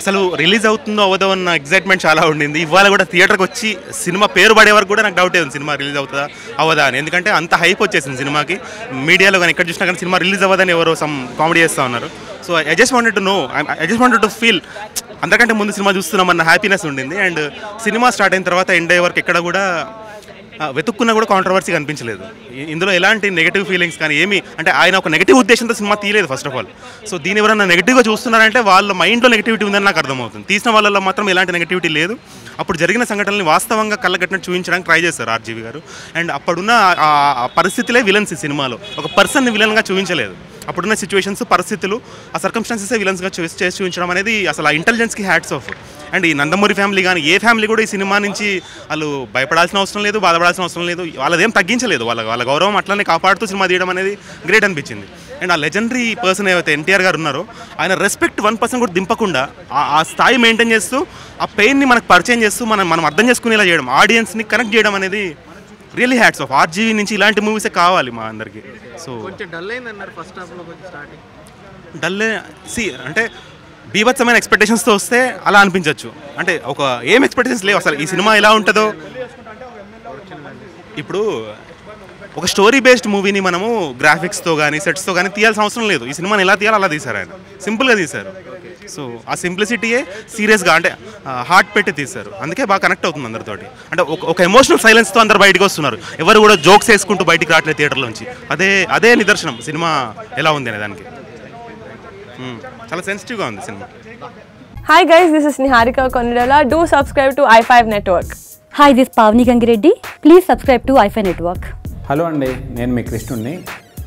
అసలు రిలీజ్ అవుతుందో అవ్వదో అన్న ఎగ్జైట్మెంట్ చాలా ఉండింది. ఇవాళ కూడా థియేటర్కి వచ్చి సినిమా పేరు పడే వరకు కూడా నాకు డౌటే ఉంది సినిమా రిలీజ్ అవుతుందా అవ్వదా అని. ఎందుకంటే అంత హైప్ వచ్చేసింది సినిమాకి. మీడియాలో కానీ ఎక్కడ చూసినా కానీ సినిమా రిలీజ్ అవ్వదని ఎవరో సమ్ కామెడీ చేస్తూ ఉన్నారు. So I just wanted to know, I just wanted to feel అంతకంటే ముందు సినిమా చూస్తున్నామన్న హ్యాపీనెస్ ఉండింది. అండ్ సినిమా స్టార్ట్ అయిన తర్వాత ఎండ్ అయ్యే వరకు ఎక్కడ కూడా వెతుక్కున్నా కూడా కాంట్రవర్సీ కనిపించలేదు. ఇందులో ఎలాంటి నెగిటివ్ ఫీలింగ్స్ కానీ ఏమి, అంటే ఆయన ఒక నెగిటివ్ ఉద్దేశంతో సినిమా తీయలేదు ఫస్ట్ ఆఫ్ ఆల్. సో దీని ఎవరైనా నెగిటివ్గా చూస్తున్నారంటే వాళ్ళ మైండ్లో నెగిటివిటీ ఉందని నాకు అర్థమవుతుంది. తీసిన వాళ్ళలో మాత్రం ఎలాంటి నెగిటివిటీ లేదు. అప్పుడు జరిగిన సంఘటనల్ని వాస్తవంగా కళ్ళగట్టినట్టు చూపించడానికి ట్రై చేశారు ఆర్జీవి గారు. అండ్ అప్పుడున్న ఆ పరిస్థితులే విలన్స్ ఈ సినిమాలో, ఒక పర్సన్ని విలన్గా చూపించలేదు. అప్పుడున్న సిచ్యువేషన్స్, పరిస్థితులు, ఆ సర్కమ్స్టాన్సెస్ విలన్స్గా చేసి చూపించడం అనేది అసలు ఆ ఇంటెలిజెన్స్కి హ్యాట్స్ ఆఫ్. అండ్ ఈ నందమూరి ఫ్యామిలీ కానీ ఏ ఫ్యామిలీ కూడా ఈ సినిమా నుంచి వాళ్ళు భయపడాల్సిన అవసరం లేదు, బాధపడాల్సిన అవసరం లేదు. వాళ్ళదేం తగ్గించలేదు, వాళ్ళ గౌరవం అట్లనే కాపాడుతూ సినిమా తీయడం అనేది గ్రేట్ అనిపించింది. అండ్ ఆ లెజెండరీ పర్సన్ ఏవైతే ఎన్టీఆర్ గారు ఉన్నారో ఆయన రెస్పెక్ట్ 1% కూడా దింపకుండా ఆ స్థాయి మెయింటైన్ చేస్తూ ఆ పెయిన్ని మనకు పరిచయం చేస్తూ మనం అర్థం చేసుకునేలా చేయడం, ఆడియన్స్ని కనెక్ట్ చేయడం అనేది రియల్లీ హ్యాట్స్ ఆఫ్. ఆర్జీవి నుంచి ఇలాంటి మూవీసే కావాలి మా అందరికీ. సో కొంచెం డల్ అయిందన్నారు ఫస్ట్ హాఫ్లో, కొంచెం స్టార్టింగ్ డల్ అంటే బీభత్సమైన ఎక్స్పెక్టేషన్స్తో వస్తే అలా అనిపించవచ్చు. అంటే ఏం ఎక్స్పెక్టేషన్స్ లేవు అసలు ఈ సినిమా ఎలా ఉంటుందో. ఇప్పుడు ఒక స్టోరీ బేస్డ్ మూవీని మనము గ్రాఫిక్స్తో కానీ సెట్స్తో కానీ తీయాల్సిన అవసరం లేదు. ఈ సినిమాని ఎలా తీయాలో అలా తీశారు ఆయన, సింపుల్గా తీశారు. సో ఆ సింప్లిసిటీయే సీరియస్గా అంటే హార్ట్ పెట్టి తీశారు. అందుకే బాగా కనెక్ట్ అవుతుంది అందరితోటి. అంటే ఒక ఎమోషనల్ సైలెన్స్తో అందరు బయటకు వస్తున్నారు, ఎవరు కూడా జోక్స్ వేసుకుంటూ బయటికి రావట్లేదు థియేటర్లోంచి. అదే నిదర్శనం సినిమా ఎలా ఉంది అనే దానికి. చాలా సెన్సిటివ్గా ఉంది cinema. Hi guys, this is Niharika Konidala. Do subscribe to i5 Network. Hi, this is Pavni Gangireddy. Please subscribe to i5 Network. Hello అండి, నేను మీ కృష్ణుడిని.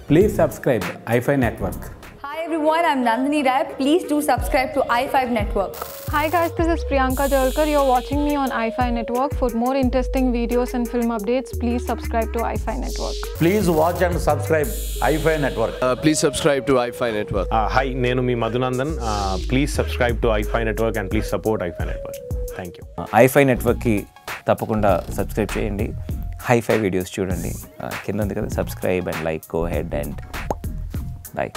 Please subscribe i5 network. Hi everyone, I'm Nandini Rai. Please do subscribe to i5 Network. Hi guys, this is Priyanka Jalkar. You're watching me on i5 Network. For more interesting videos and film updates, please subscribe to i5 Network. Please watch and subscribe i5 Network. Please subscribe to i5 Network. Hi, నేను మీ Madhunandan. Please subscribe to i5 Network and please support i5 Network. Thank you. i5 నెట్వర్క్కి తప్పకుండా subscribe చేయండి. హై5 videos చూడండి. కింద ఉంది కదా, subscribe and like, go head and by.